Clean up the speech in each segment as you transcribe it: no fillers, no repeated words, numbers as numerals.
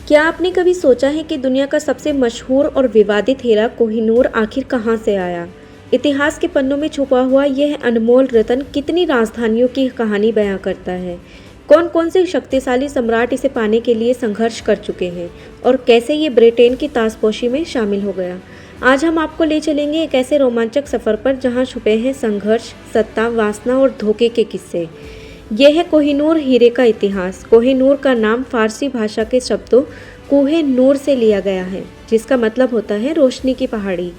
क्या आपने कभी सोचा है कि दुनिया का सबसे मशहूर और विवादित हीरा कोहिनूर आखिर कहाँ से आया? इतिहास के पन्नों में छुपा हुआ यह अनमोल रत्न कितनी राजधानियों की कहानी बयां करता है? कौन कौन से शक्तिशाली सम्राट इसे पाने के लिए संघर्ष कर चुके हैं और कैसे ये ब्रिटेन की ताजपोशी में शामिल हो गया? आज हम आपको ले चलेंगे एक ऐसे रोमांचक सफ़र पर जहाँ छुपे हैं संघर्ष, सत्ता, वासना और धोखे के किस्से। यह है कोहिनूर हीरे का इतिहास। कोहिनूर का नाम फारसी भाषा के शब्दों कूहे नूर से लिया गया है, जिसका मतलब होता है रोशनी की पहाड़ी।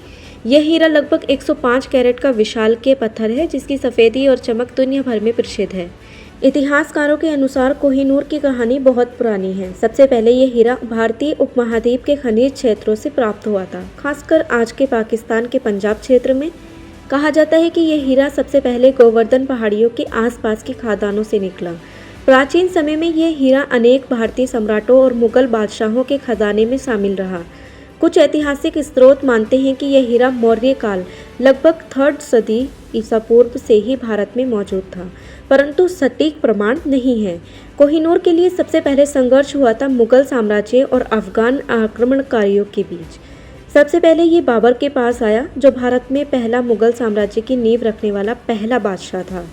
यह हीरा लगभग 105 कैरेट का विशालकाय पत्थर है, जिसकी सफ़ेदी और चमक दुनिया भर में प्रसिद्ध है। इतिहासकारों के अनुसार कोहिनूर की कहानी बहुत पुरानी है। सबसे पहले यह हीरा भारतीय उपमहाद्वीप के खनिज क्षेत्रों से प्राप्त हुआ था, खासकर आज के पाकिस्तान के पंजाब क्षेत्र में। कहा जाता है कि यह हीरा सबसे पहले गोवर्धन पहाड़ियों के आसपास की खादानों से निकला। प्राचीन समय में यह हीरा अनेक भारतीय सम्राटों और मुगल बादशाहों के खजाने में शामिल रहा। कुछ ऐतिहासिक स्रोत मानते हैं कि यह हीरा मौर्य काल लगभग 3वीं सदी ईसा पूर्व से ही भारत में मौजूद था, परंतु सटीक प्रमाण नहीं है। कोहिनूर के लिए सबसे पहले संघर्ष हुआ था मुगल साम्राज्य और अफगान आक्रमणकारियों के बीच। सबसे पहले ये बाबर के पास आया, जो भारत में पहला मुगल साम्राज्य की नींव रखने वाला पहला बादशाह था।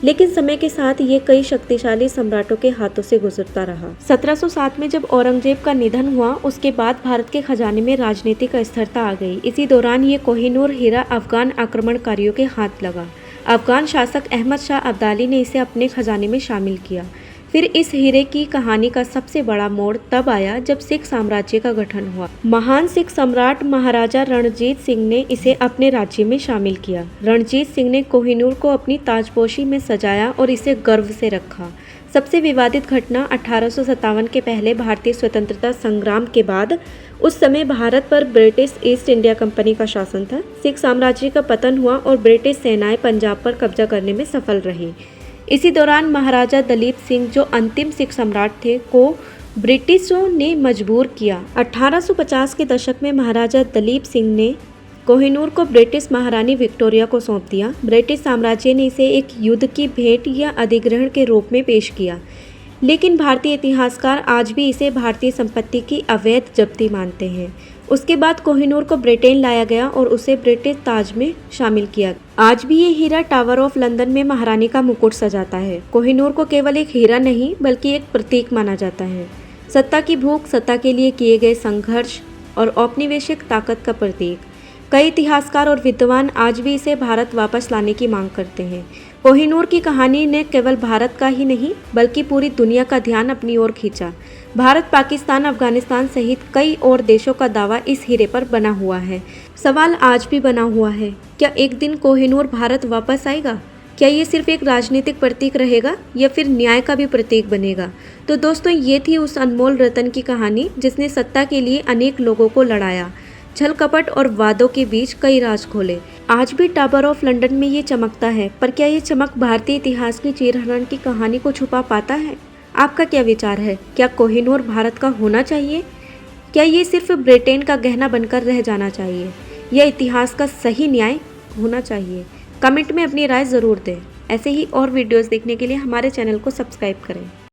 लेकिन समय के साथ ये कई शक्तिशाली सम्राटों के हाथों से गुजरता रहा। 1707 में जब औरंगजेब का निधन हुआ, उसके बाद भारत के खजाने में राजनीतिक अस्थिरता आ गई। इसी दौरान ये कोहिनूर हीरा अफगान आक्रमणकारियों के हाथ लगा। अफगान शासक अहमद शाह अब्दाली ने इसे अपने खजाने में शामिल किया। फिर इस हीरे की कहानी का सबसे बड़ा मोड़ तब आया जब सिख साम्राज्य का गठन हुआ। महान सिख सम्राट महाराजा रणजीत सिंह ने इसे अपने राज्य में शामिल किया। रणजीत सिंह ने कोहिनूर को अपनी ताजपोशी में सजाया और इसे गर्व से रखा। सबसे विवादित घटना 1857 के पहले भारतीय स्वतंत्रता संग्राम के बाद। उस समय भारत पर ब्रिटिश ईस्ट इंडिया कंपनी का शासन था। सिख साम्राज्य का पतन हुआ और ब्रिटिश सेनाएं पंजाब पर कब्जा करने में सफल रही। इसी दौरान महाराजा दलीप सिंह, जो अंतिम सिख सम्राट थे, को ब्रिटिशों ने मजबूर किया। 1850 के दशक में महाराजा दलीप सिंह ने कोहिनूर को ब्रिटिश महारानी विक्टोरिया को सौंप दिया। ब्रिटिश साम्राज्य ने इसे एक युद्ध की भेंट या अधिग्रहण के रूप में पेश किया, लेकिन भारतीय इतिहासकार आज भी इसे भारतीय संपत्ति की अवैध जब्ती मानते हैं। उसके बाद कोहिनूर को ब्रिटेन लाया गया और उसे ब्रिटिश ताज में शामिल किया। आज भी ये हीरा टावर ऑफ लंदन में महारानी का मुकुट सजाता है। कोहिनूर को केवल एक हीरा नहीं, बल्कि एक प्रतीक माना जाता है। सत्ता की भूख, सत्ता के लिए किए गए संघर्ष और औपनिवेशिक ताकत का प्रतीक। कई इतिहासकार और विद्वान आज भी इसे भारत वापस लाने की मांग करते हैं। कोहिनूर की कहानी ने केवल भारत का ही नहीं, बल्कि पूरी दुनिया का ध्यान अपनी ओर खींचा। भारत, पाकिस्तान, अफगानिस्तान सहित कई और देशों का दावा इस हीरे पर बना हुआ है। सवाल आज भी बना हुआ है, क्या एक दिन कोहिनूर भारत वापस आएगा? क्या ये सिर्फ एक राजनीतिक प्रतीक रहेगा या फिर न्याय का भी प्रतीक बनेगा? तो दोस्तों, ये थी उस अनमोल रत्न की कहानी जिसने सत्ता के लिए अनेक लोगों को लड़ाया, छल कपट और वादों के बीच कई राज खोले। आज भी टावर ऑफ लंदन में ये चमकता है, पर क्या ये चमक भारतीय इतिहास की चीरहरण की कहानी को छुपा पाता है? आपका क्या विचार है? क्या कोहिनूर भारत का होना चाहिए? क्या ये सिर्फ ब्रिटेन का गहना बनकर रह जाना चाहिए, या इतिहास का सही न्याय होना चाहिए? कमेंट में अपनी राय ज़रूर दें। ऐसे ही और वीडियोस देखने के लिए हमारे चैनल को सब्सक्राइब करें।